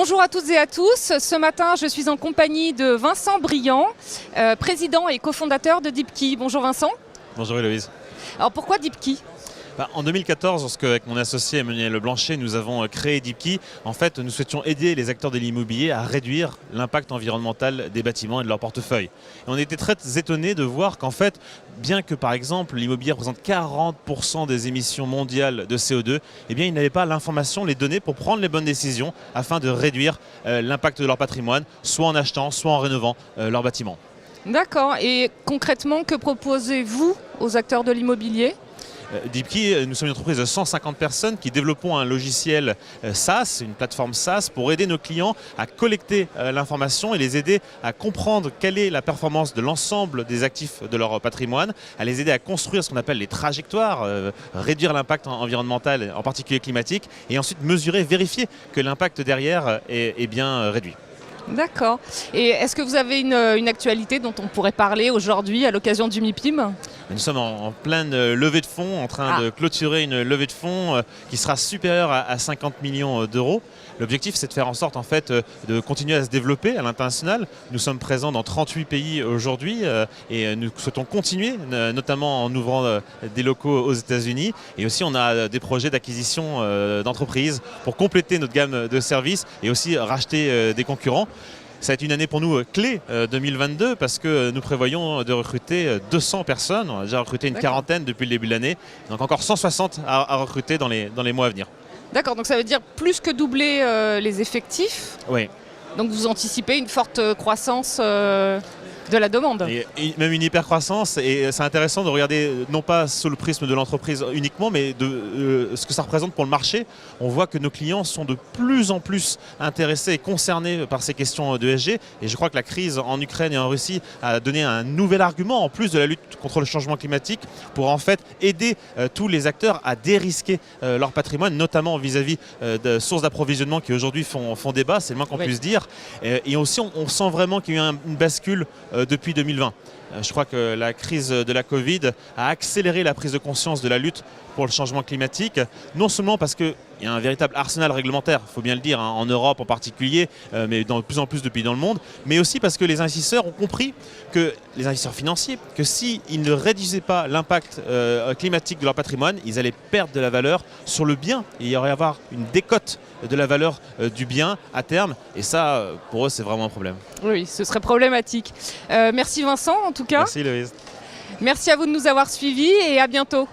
Bonjour à toutes et à tous. Ce matin, je suis en compagnie de Vincent Briand, président et cofondateur de Deepkey. Bonjour Vincent. Bonjour Héloïse. Alors pourquoi Deepkey ? En 2014, lorsque avec mon associé Emmanuel Leblanchet, nous avons créé Deepkey, en fait, nous souhaitions aider les acteurs de l'immobilier à réduire l'impact environnemental des bâtiments et de leur portefeuille. Et on était très étonnés de voir qu'en fait, bien que par exemple l'immobilier représente 40% des émissions mondiales de CO2, eh bien, ils n'avaient pas l'information, les données pour prendre les bonnes décisions afin de réduire l'impact de leur patrimoine, soit en achetant, soit en rénovant leur bâtiment. D'accord. Et concrètement, que proposez-vous aux acteurs de l'immobilier ? Deepkey, nous sommes une entreprise de 150 personnes qui développons un logiciel SaaS, une plateforme SaaS, pour aider nos clients à collecter l'information et les aider à comprendre quelle est la performance de l'ensemble des actifs de leur patrimoine, à les aider à construire ce qu'on appelle les trajectoires, réduire l'impact environnemental, en particulier climatique, et ensuite mesurer, vérifier que l'impact derrière est bien réduit. D'accord. Et est-ce que vous avez une actualité dont on pourrait parler aujourd'hui à l'occasion du MIPIM ? Nous sommes en pleine levée de fonds, en train de clôturer une levée de fonds qui sera supérieure à 50 millions d'euros. L'objectif, c'est de faire en sorte en fait, de continuer à se développer à l'international. Nous sommes présents dans 38 pays aujourd'hui et nous souhaitons continuer, notamment en ouvrant des locaux aux États-Unis. Et aussi, on a des projets d'acquisition d'entreprises pour compléter notre gamme de services et aussi racheter des concurrents. Ça va être une année pour nous clé 2022 parce que nous prévoyons de recruter 200 personnes. On a déjà recruté une quarantaine depuis le début de l'année. Donc encore 160 à recruter dans les mois à venir. D'accord, donc ça veut dire plus que doubler les effectifs. Oui. Donc vous anticipez une forte croissance de la demande. Et même une hypercroissance, et c'est intéressant de regarder non pas sous le prisme de l'entreprise uniquement, mais de ce que ça représente pour le marché. On voit que nos clients sont de plus en plus intéressés et concernés par ces questions d'ESG, et je crois que la crise en Ukraine et en Russie a donné un nouvel argument, en plus de la lutte contre le changement climatique, pour en fait aider tous les acteurs à dérisquer leur patrimoine, notamment vis-à-vis de sources d'approvisionnement qui aujourd'hui font débat, c'est le moins qu'on puisse dire. Et aussi, on sent vraiment qu'il y a eu une bascule depuis 2020. Je crois que la crise de la Covid a accéléré la prise de conscience de la lutte pour le changement climatique, non seulement parce qu'il y a un véritable arsenal réglementaire, il faut bien le dire, en Europe en particulier, mais dans de plus en plus de pays dans le monde, mais aussi parce que les investisseurs ont compris, que les investisseurs financiers, que s'ils ne réduisaient pas l'impact climatique de leur patrimoine, ils allaient perdre de la valeur sur le bien, et il y aurait à avoir une décote de la valeur du bien à terme, et ça, pour eux, c'est vraiment un problème. Oui, ce serait problématique. Merci Vincent, en tout cas. Merci Louise. Merci à vous de nous avoir suivis et à bientôt.